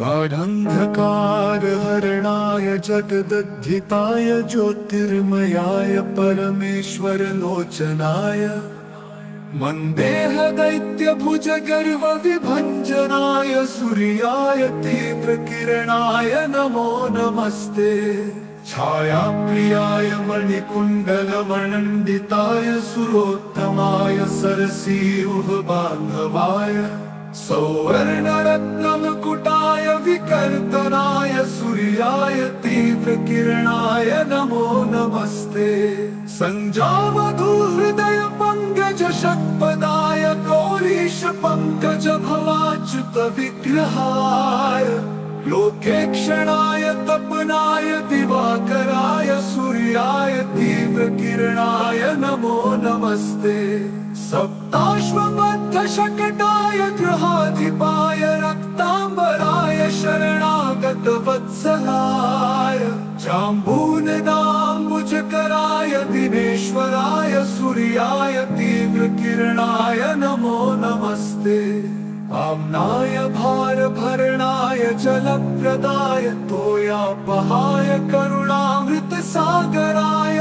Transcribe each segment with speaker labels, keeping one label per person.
Speaker 1: गाढान्धकारहरणाय जगदद्धिताय ज्योतिर्मयाय परमेश्वरलोचनाय मन्देह दैत्यभुजगर्वविभञ्जनाय सूर्याय तीव्रकिरणाय नमो नमस्ते। छायाप्रियाय मणिकुण्डलमण्डिताय सुरोत्तमाय सरसीरुहबान्धवाय सौवर्णरत्नमकुटाय विकर्तनाय सूर्याय तीव्रकिरणाय नमो नमस्ते। सञ्जावधूहृदय पङ्कजषट्पदाय गौरीश पङ्कजभवाच्युत विग्रहाय लोकेक्षणाय तपनाय दिवाकराय सूर्याय तीव्रकिरणाय नमो नमस्ते। सप्ताश्वबद्धशकटाय गृहाधिपाय रक्ताम्बराय शरणागतवत्सलाय जाम्बूनदाम्बुजकराय दिनेश्वराय सूर्याय तीव्रकिरणाय नमो नमस्ते। आम्नाय भारभरणाय जलप्रदाय तोयापहाय करुणामृतसागराय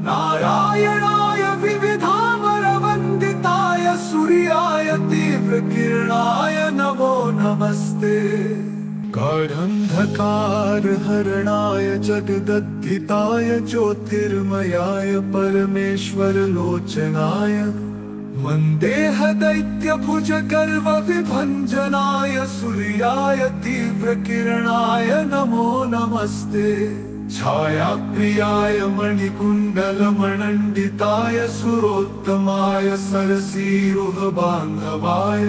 Speaker 1: नारायणाय विविधामरवन्दिताय सूर्याय तीव्रकिरणाय नमो नमस्ते। गाढान्धकारहरणाय जगदद्धिताय ज्योतिर्मयाय परमेश्वरलोचनाय मन्देह दैत्यभुजगर्वविभञ्जनाय सूर्याय तीव्रकिरणाय नमो नमस्ते। छायाप्रियाय मणिकुण्डलमण्डिताय सुरोत्तमाय सरसीरुहबान्धवाय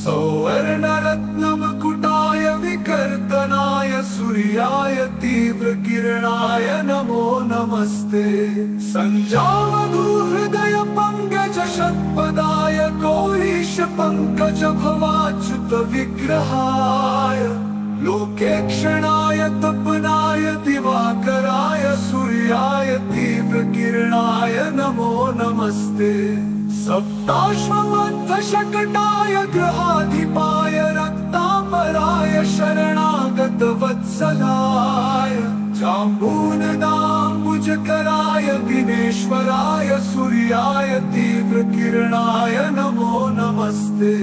Speaker 1: सौवर्णरत्नमकुटाय विकर्तनाय सूर्याय तीव्रकिरणाय नमो नमस्ते। सञ्जावधूहृदय पङ्कजषट्पदाय गौरीश पङ्कजभवाच्युत विग्रहाय लोकेक्षणाय तपनाय दिवाकराय सूर्याय तीव्रकिरणाय नमो नमस्ते। सप्ताश्वबद्धशकटाय गृहाधिपाय रक्ताम्बराय शरणागतवत्सलाय जाम्बूनदाम्बुजकराय दिनेश्वराय सूर्याय तीव्रकिरणाय नमो नमस्ते।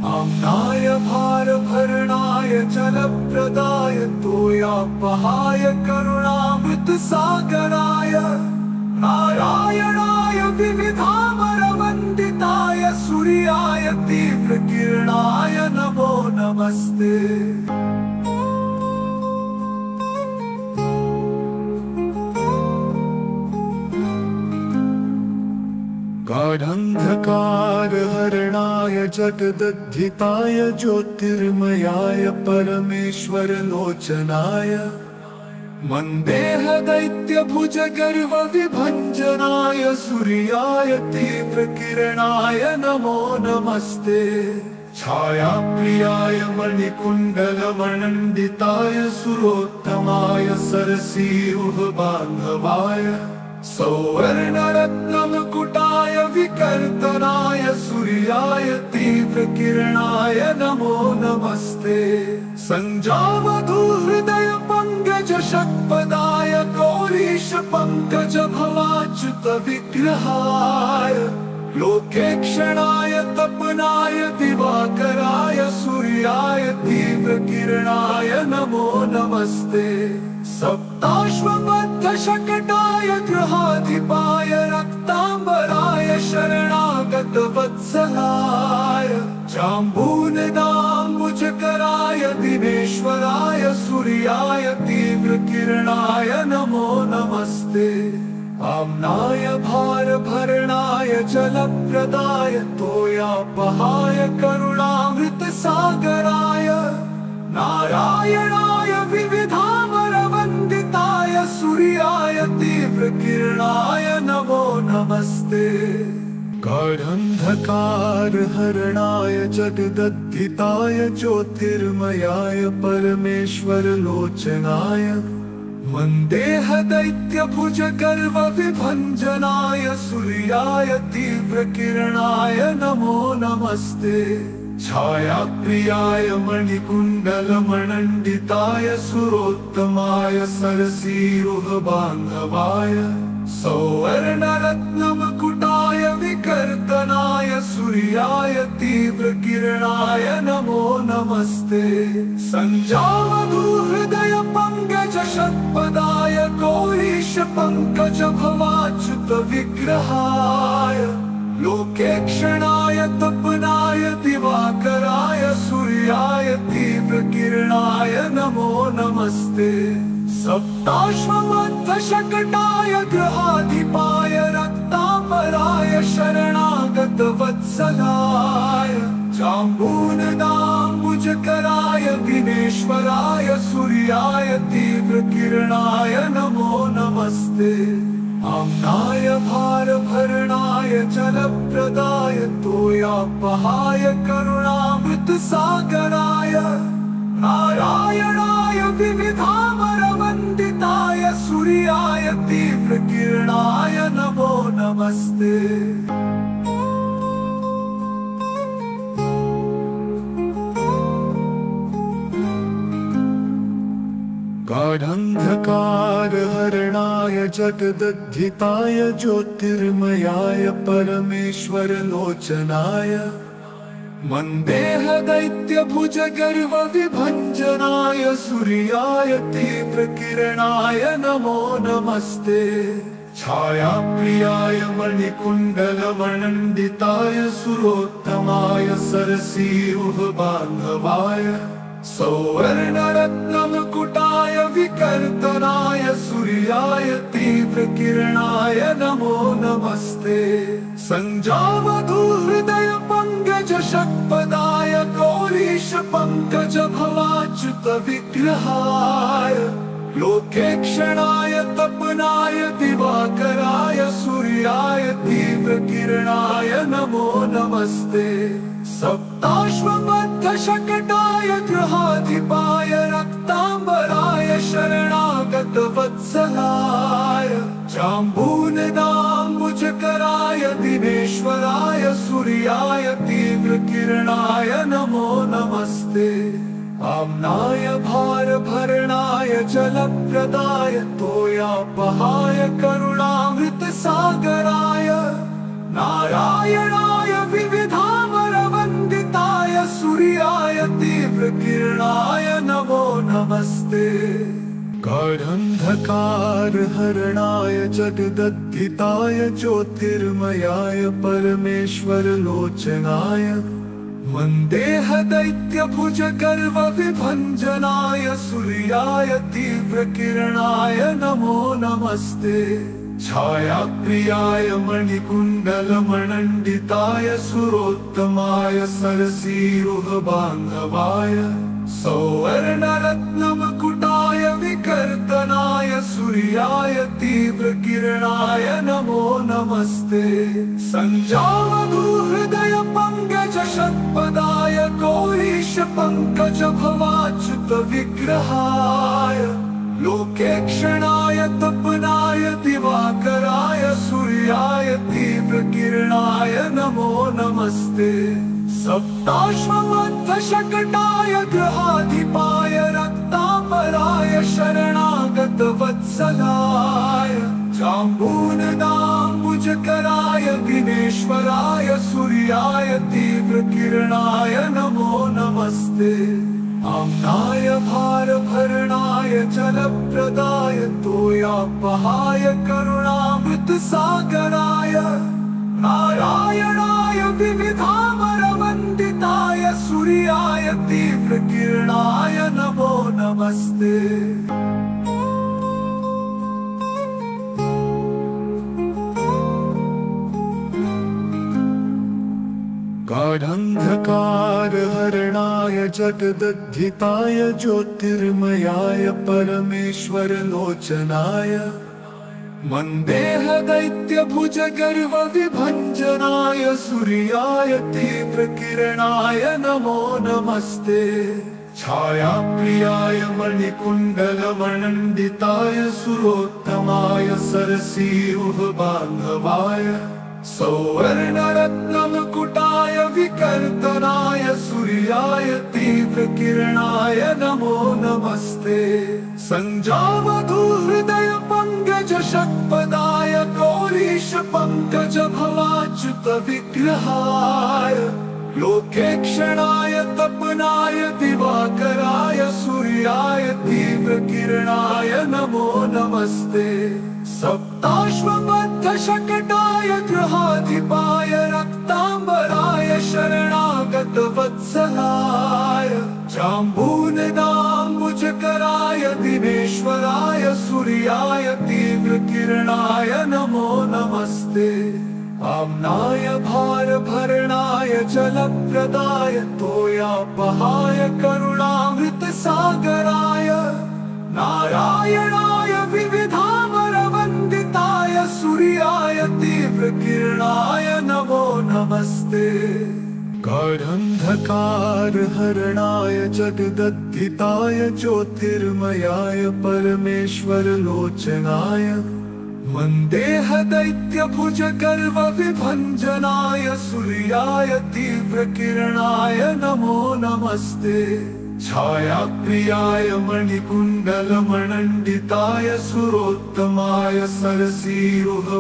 Speaker 1: आम्नाय भारभरणाय जलप्रदाय तोयापहाय करुणामृतसागराय नारायणाय विविधामरवन्दिताय सूर्याय तीव्रकिरणाय नमो नमस्ते। गाढान्धकारहरणाय जगदद्धिताय ज्योतिर्मयाय परमेश्वरलोचनाय मन्देह दैत्यभुजगर्वविभञ्जनाय सूर्याय तीव्रकिरणाय नमो नमस्ते। छायाप्रियाय मणिकुण्डलमण्डिताय सुरोत्तमाय सरसीरुहबान्धवाय सौवर्णरत्नमकुटाय विकर्तनाय सूर्याय तीव्रकिरणाय नमो नमस्ते। सञ्जावधूहृदय पङ्कजषट्पदाय गौरीश पङ्कजभवाच्युत विग्रहाय लोकेक्षणाय तपनाय दिवाकराय सूर्याय तीव्रकिरणाय नमो नमस्ते। सप्ताश्वबद्धशकटाय गृहाधिपाय रक्ताम्बराय शरणागतवत्सलाय जाम्बूनदाम्बुजकराय दिनेश्वराय सूर्याय तीव्रकिरणाय नमो नमस्ते। आम्नाय भारभरणाय जलप्रदाय तोयापहाय करुणामृतसागराय नारायणाय विविधामरवन्दिताय सूर्याय तीव्रकिरणाय नमो नमस्ते। गाढान्धकारहरणाय जगदद्धिताय ज्योतिर्मयाय परमेश्वरलोचनाय मन्देह दैत्यभुजगर्वविभञ्जनाय सूर्याय तीव्रकिरणाय नमो नमस्ते। छायाप्रियाय मणिकुण्डलमण्डिताय सुरोत्तमाय सरसीरुहबान्धवाय सौवर्णरत्नमकुटाय विकर्तनाय सूर्याय तीव्रकिरणाय नमो नमस्ते। सञ्जावधूहृदय पङ्कज षट्पदाय गौरीश पङ्कज भवाच्युत विग्रहाय लोकेक्षणाय तपनाय दिवाकराय सूर्याय तीव्रकिरणाय नमो नमस्ते। सप्ताश्वमध्वशकटाय गृहाधिपाय रक्ताम्बराय शरणागत वत्सलाय जाम्बूनदाम्बुजकराय दिनेश्वराय सूर्याय तीव्रकिरणाय नमो नमस्ते। आम्नाय भारभरणाय जलप्रदाय तोयापहाय करुणामृतसागराय नारायणाय विविधामरवन्दिताय सूर्याय तीव्रकिरणाय नमो नमस्ते। गाढान्धकारहरणाय जगदद्धिताय ज्योतिर्मयाय परमेश्वरलोचनाय मन्देह दैत्यभुजगर्वविभञ्जनाय सूर्याय तीव्रकिरणाय नमो नमस्ते। छायाप्रियाय मणिकुण्डलमण्डिताय सुरोत्तमाय सरसीरुहबान्धवाय सौवर्णरत्नमकुटाय विकर्तनाय सूर्याय तीव्रकिरणाय नमो नमस्ते। सञ्जावधूहृदय पङ्कज षट्पदाय गौरीश पङ्कज भवाच्युत विग्रहाय लोकेक्षणाय तपनाय दिवाकराय सूर्याय तीव्रकिरणाय नमो नमस्ते। सप्ताश्वमध्वशकटाय गृहाधिपाय रक्ताम्बराय शरणागत वत्सलाय जाम्बूनदाम्बुजकराय दिनेश्वराय सूर्याय तीव्रकिरणाय नमो नमस्ते। आम्नाय भारभरणाय जलप्रदाय तोयापहाय करुणामृतसागराय नारायणाय विविधामरवन्दिताय सूर्याय तीव्रकिरणाय नमो नमस्ते। गाढान्धकारहरणाय जगदद्धिताय ज्योतिर्मयाय परमेश्वरलोचनाय मन्देह दैत्यभुजगर्वविभञ्जनाय सूर्याय तीव्रकिरणाय नमो नमस्ते। छायाप्रियाय मणिकुण्डलमण्डिताय सुरोत्तमाय सरसीरुहबान्धवाय सौवर्णरत्नमकुटाय विकर्तनाय सूर्याय तीव्रकिरणाय नमो नमस्ते। सञ्जावधूहृदय पङ्कज षट्पदाय गौरीश पङ्कज भवाच्युत विग्रहाय लोकेक्षणाय तपनाय दिवाकराय सूर्याय तीव्रकिरणाय नमो नमस्ते। सप्ताश्वमध्वशकटाय गृहाधिपाय रक्ताम्बराय शरणागत वत्सलाय जाम्बूनदाम्बुजकराय दिनेश्वराय सूर्याय तीव्रकिरणाय नमो नमस्ते। आम्नाय भारभरणाय जलप्रदाय तोयापहाय करुणामृतसागराय नारायणाय विविधामरवन्दिताय सूर्याय तीव्रकिरणाय नमो नमस्ते। गाढान्धकारहरणाय जगदद्धिताय ज्योतिर्मयाय परमेश्वरलोचनाय मन्देह दैत्यभुजगर्वविभञ्जनाय सूर्याय तीव्रकिरणाय नमो नमस्ते। छायाप्रियाय मणिकुण्डलमण्डिताय सुरोत्तमाय सरसीरुहबान्धवाय सौवर्णरत्नमकुटाय विकर्तनाय सूर्याय तीव्रकिरणाय नमो नमस्ते। सञ्जावधूहृदय पङ्कज षट्पदाय गौरीश पङ्कज भवाच्युत विग्रहाय लोकेक्षणाय तपनाय दिवाकराय सूर्याय तीव्रकिरणाय नमो नमस्ते। सप्ताश्वबद्ध शकटाय गृहाधिपाय रक्तांबराय शरणागत वत्सलाय जाम्बूनदाम्बुजकराय दिनेश्वराय सूर्याय तीव्रकिरणाय नमो नमस्ते। आम्नाय भारभरणाय जलप्रदाय तोयापहाय करुणामृतसागराय नारायणाय विविधामरवन्दिताय सूर्याय तीव्रकिरणाय नमो नमस्ते। गाढान्धकार हरणाय जगदद्धिताय ज्योतिर्मयाय परमेश्वर लोचनाय वन्देह दैत्यभुज गर्व विभञ्जनाय सूर्याय तीव्रकिरणाय नमो नमस्ते। छायाप्रियाय मणिकुण्डलमण्डिताय सुरोत्तमाय सरसीरुहबान्धवाय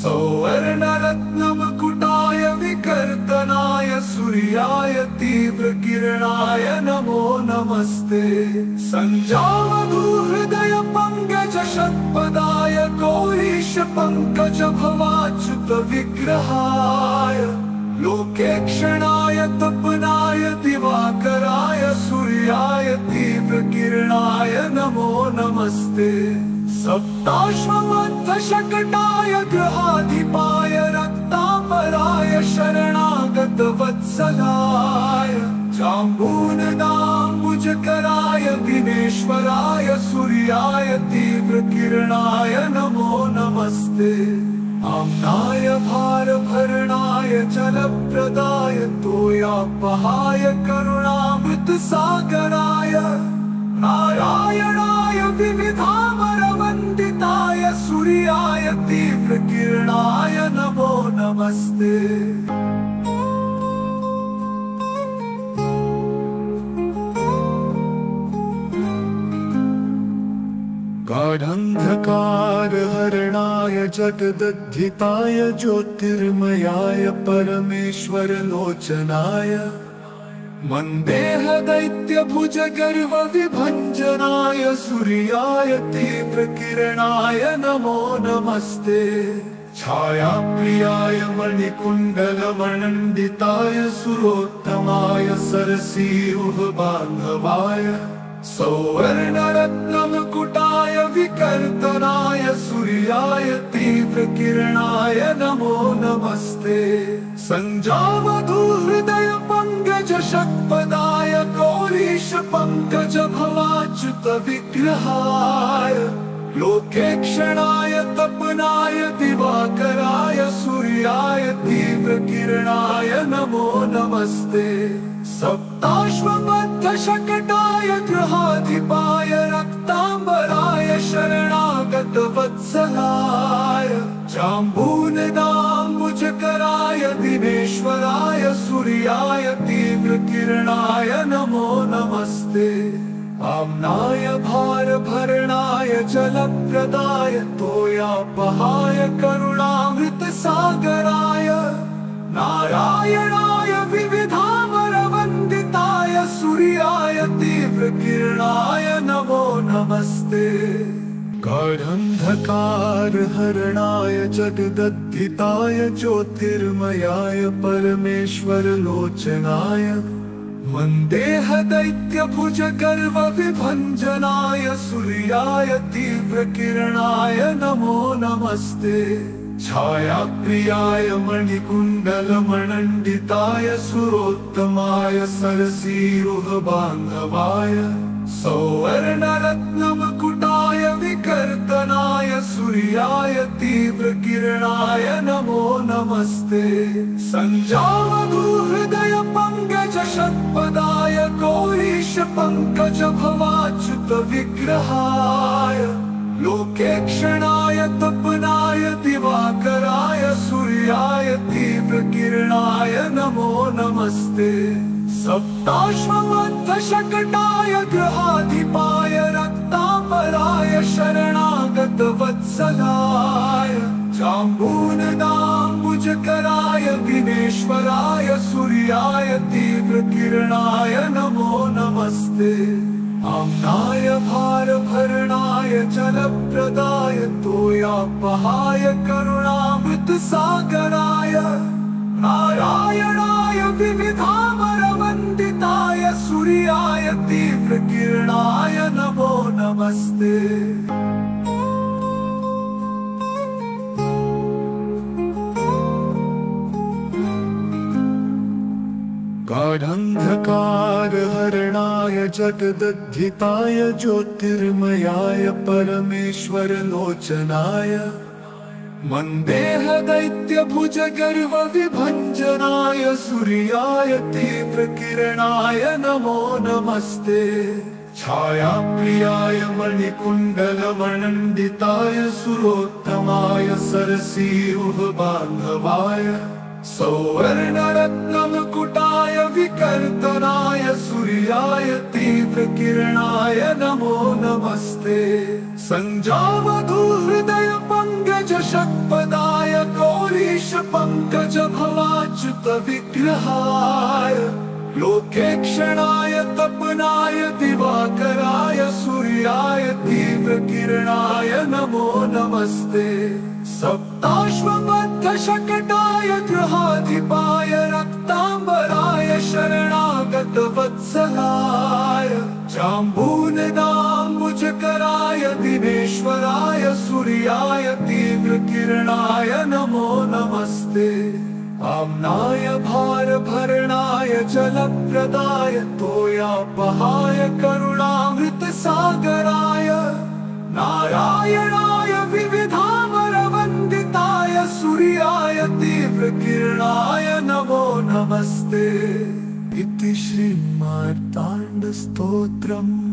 Speaker 1: सौवर्णरत्नमकुटाय विकर्तनाय सूर्याय तीव्रकिरणाय नमो नमस्ते। सञ्जावधूहृदय पङ्कज षट्पदाय गौरीश पङ्कज भवाच्युत विग्रहाय लोकेक्षणाय तपनाय दिवाकराय सूर्याय तीव्रकिरणाय नमो नमस्ते। सप्ताश्वबद्ध शकटाय गृहाधिपाय रक्तांबराय शरणागत वत्सलाय जाम्बूनदाम्बुजकराय दिनेश्वराय सूर्याय तीव्रकिरणाय नमो नमस्ते। आम्नाय भारभरणाय जलप्रदाय तोयापहाय करुणामृतसागराय नारायणाय विविधामरवन्दिताय सूर्याय तीव्रकिरणाय नमो नमस्ते। गाढान्धकार हरणाय जगदद्धिताय ज्योतिर्मयाय परमेश्वर लोचनाय वन्देह दैत्यभुज गर्व विभञ्जनाय सूर्याय तीव्रकिरणाय नमो नमस्ते। छायाप्रियाय मणिकुण्डलमण्डिताय सुरोत्तमाय सरसीरुहबान्धवाय सौवर्णरत्नमकुटाय विकर्तनाय सूर्याय तीव्रकिरणाय नमो नमस्ते। सञ्जावधूहृदय पङ्कज षट्पदाय गौरीश पङ्कज भवाच्युत विग्रहाय लोकेक्षणाय तपनाय दिवाकराय सूर्याय तीव्रकिरणाय नमो नमस्ते। सप्ताश्वबद्ध शकटाय गृहाधिपाय रक्तांबराय शरणागत वत्सलाय जाम्बूनदाम्बुजकराय दिनेश्वराय सूर्याय तीव्रकिरणाय नमो नमस्ते। आम्नाय भारभरणाय जलप्रदाय तोयापहाय करुणामृतसागराय नारायणाय विविधामरवन्दिताय सूर्याय तीव्रकिरणाय नमो नमस्ते। गाढान्धकार हरणाय जगदद्धिताय ज्योतिर्मयाय परमेश्वर लोचनाय वन्देह दैत्यभुज गर्व विभञ्जनाय सूर्याय तीव्रकिरणाय नमो नमस्ते। छायाप्रियाय मणिकुण्डलमण्डिताय सुरोत्तमाय सरसीरुहबान्धवाय सौवर्णरत्नमकुटाय विकर्तनाय सूर्याय तीव्रकिरणाय नमो नमस्ते। सञ्जावधूहृदय पङ्कज षट्पदाय गौरीश पङ्कज भवाच्युत विग्रहाय लोकेक्षणाय तपनाय दिवाकराय सूर्याय तीव्र तीव्रकिरणाय नमो नमस्ते। सप्ताश्वमध्वशकटाय ग्रहाधिपाय रक्ताम्बराय शरणागत वत्सलाय जाम्बूनदाम्बुजकराय दिनेश्वराय सूर्याय तीव्रकिरणाय नमो नमस्ते। आम्नाय भारभरणाय जलप्रदाय तोयापहाय करुणामृतसागराय नारायणाय विविधामरवन्दिताय सूर्याय तीव्रकिरणाय नमो नमस्ते। गाढान्धकारहरणाय जगदद्धिताय ज्योतिर्मयाय परमेश्वरलोचनाय मन्देह दैत्यभुजगर्वविभञ्जनाय सूर्याय तीव्रकिरणाय नमो नमस्ते। छायाप्रियाय मणिकुण्डलमण्डिताय सुरोत्तमाय सरसीरुहबान्धवाय सौवर्णरत्नमकुटाय विकर्तनाय सूर्याय तीव्रकिरणाय नमो नमस्ते। सञ्जावधूहृदय पंकज षट्पदाय गौरीश पंकज भवाच्युत विग्रहाय लोकेक्षणाय तपनाय दिवाकराय सूर्याय तीव्रकिरणाय नमो नमस्ते। सप्ताश्वमध्वशकटाय गृहाधिपाय रक्ताम्बराय शरणागत वत्सलाय जाम्बूनदाम्बुजकराय दिनेश्वराय सूर्याय तीव्रकिरणाय नमो नमस्ते। आम्नाय भारभरणाय जलप्रदाय तोयापहाय करुणामृतसागराय नारायणाय विविधामरवन्दिताय सूर्याय तीव्रकिरणाय नमो नमस्ते। इति श्रीमार्ताण्डस्तोत्रम्।